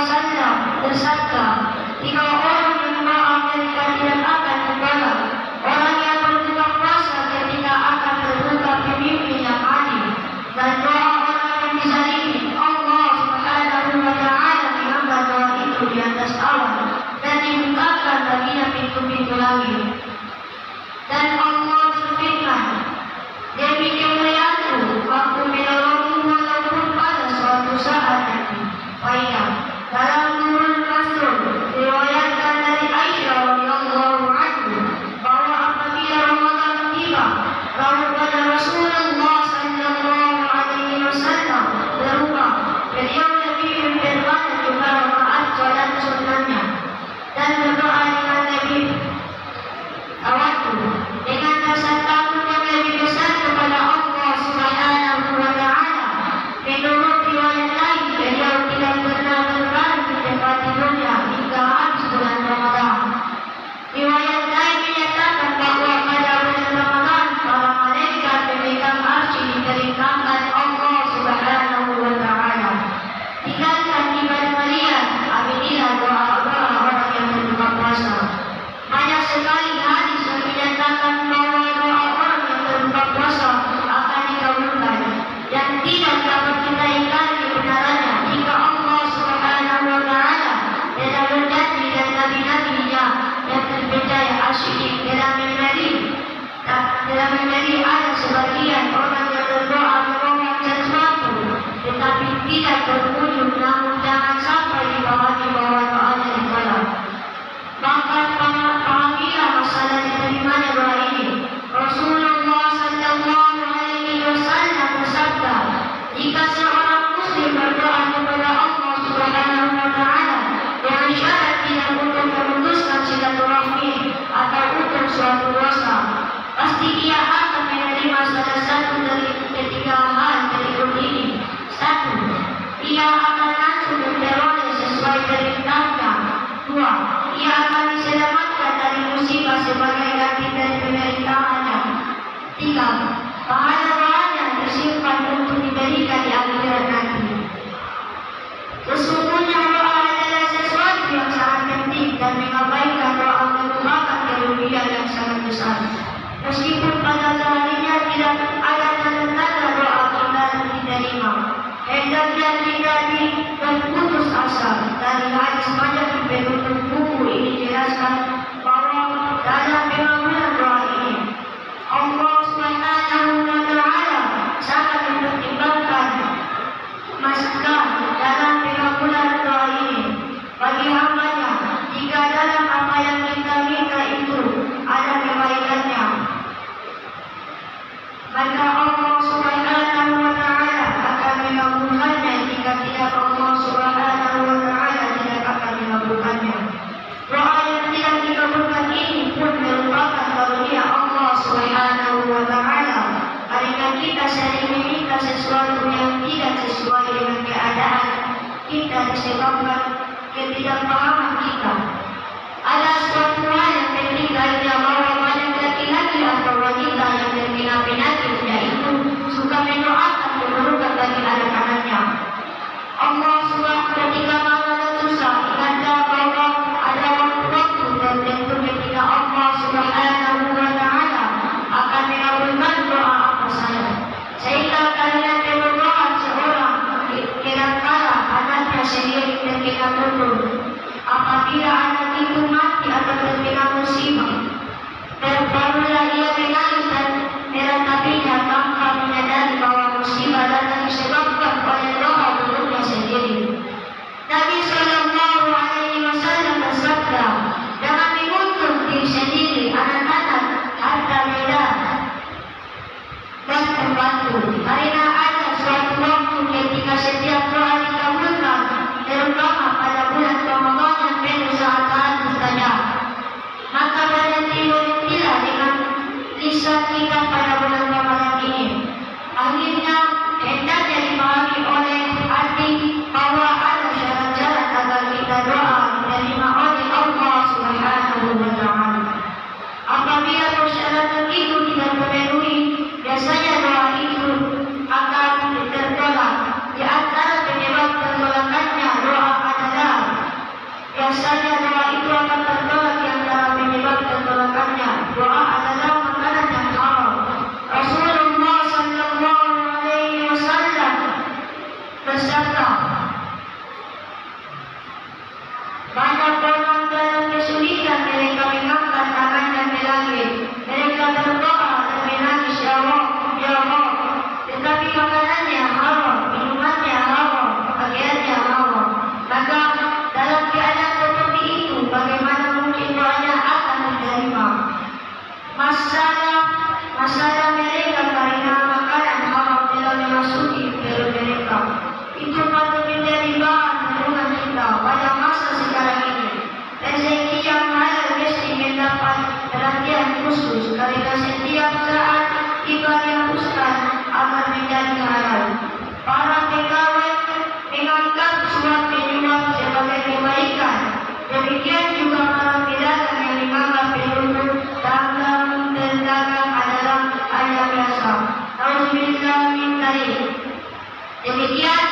wasallam bersabda, 3 orang yang doa mereka tidak akan ditolak. Orang yang berbuka puasa ketika akan berbuka pemimpin yang adil, dan doa orang yang dizalimi. Allah Subhanahu wa Ta'ala mengangkat doa itu di atas awan dan dibukakan baginya pintu-pintu langit. Dan Allah berfirman, demi kemuliaanku aku menolongmu walaupun pada suatu saat nanti. Faidah dalam Nurul Masrur diriwayatkan dari Aisyah radhiyallahu anha bahwa apabila Ramadan tiba, lalu pada Rasulullah sallallahu alaihi wasallam berubah, beliau lebih memperbanyak juga rakaat salat sunnahnya dan berdoa dengan lebih waktu, dengan rasa takut yang lebih besar kepada Allah Subhanahu wa Ta'ala. Menurut riwayat lain, beliau tidak pernah berbaring di tempat tidurnya hingga habis bulan Ramadan. Riwayat lain menyatakan bahwa pada bulan Ramadan para malaikat memegang arsy dikeringkan Allah Subhanahu wa Ta'ala. Tinggalkan ibadah kalian apabila doa-doa orang yang berbuka puasa. Banyak sekali hadis yang menyatakan bahwa doa orang yang berbuka puasa akan dikabulkan dan tidak dapat kita ingkari kebenarannya jika Allah Subhanahu wa Ta'ala telah berjanji dan nabi-nabinya yang terpercaya asyik dalam menjadi ada sebagian orang yang berdoa memohon sesuatu tetapi tidak berwujud, namun jangan sampai dibawa doanya ditolak. Bahkan pahamilah masalah diterimanya doa ini. Rasulullah sallallahu alaihi wasallam bersabda, jika seorang muslim berdoa kepada Allah Subhanahu wa Ta'ala dengan syarat tidak untuk memutuskan silaturahmi atau untuk suatu dosa, pasti ia akan menerima salah satu dari ketiga hal berikut ini. 1. Ia akan langsung memperoleh sesuai perintahnya. 2. Ia akan diselamatkan dari musibah sebagai ganti dari pemerintahannya. 3. Pahala-pahalanya disimpan untuk diberikan di akhirat nanti. Sesungguhnya doa adalah sesuatu yang sangat penting dan mengabaikan doa merupakan kerugian yang sangat besar. Meskipun pada zahirnya tidak ada tanda-tanda doa kita diterima, hendaknya tidak berputus asa. Dari hadis banyak di penutup buku ini jelaskan bahwa dalam pengabulan doa ini Allah Subhanahu wa Ta'ala sangat mempertimbangkan masukan dalam pengabulan doa ini bagi hambanya. Jika dalam apa yang kita minta itu ada kebaikannya, maka Allah Subhanahu wa Ta'ala akan mengabulkannya. Jika tidak, Allah Subhanahu wa Ta'ala tidak akan mengabulkannya. Doa yang tidak dikabulkan ini pun merupakan karunia Allah Subhanahu wa Ta'ala, karena kita sering meminta sesuatu yang tidak sesuai dengan keadaan kita disebabkan ketidakpahaman kita. Ada suatu hal yang penting lainnya bahwa banyak laki-laki atau wanita yang terkena penyakit, yaitu suka mendoakan keburukan bagi anak-anaknya. Allah Subhanahu ketika marah dan susah, ingatlah bahwa ada waktu-waktu tertentu ketika Allah Subhanahu wa Ta'ala akan mengabulkan doa apa saja. Sehingga kalian berdoa seorang kira-kira anaknya sendiri terkena kutuk, apabila anak itu mati atau terkena musibah, barulah ia menangis dan meratapinya tanpa menyadari bahwa musibah datang disebabkan oleh doa buruknya sendiri. Nabi sallallahu alaihi wasallam bersabda, jangan mengutuk diri sendiri, anak-anak, harta benda dan pembantu, karena ada suatu waktu ketika setiap doa dikabulkan, terutama pada bulan Ramadan yang penuh saat Demikian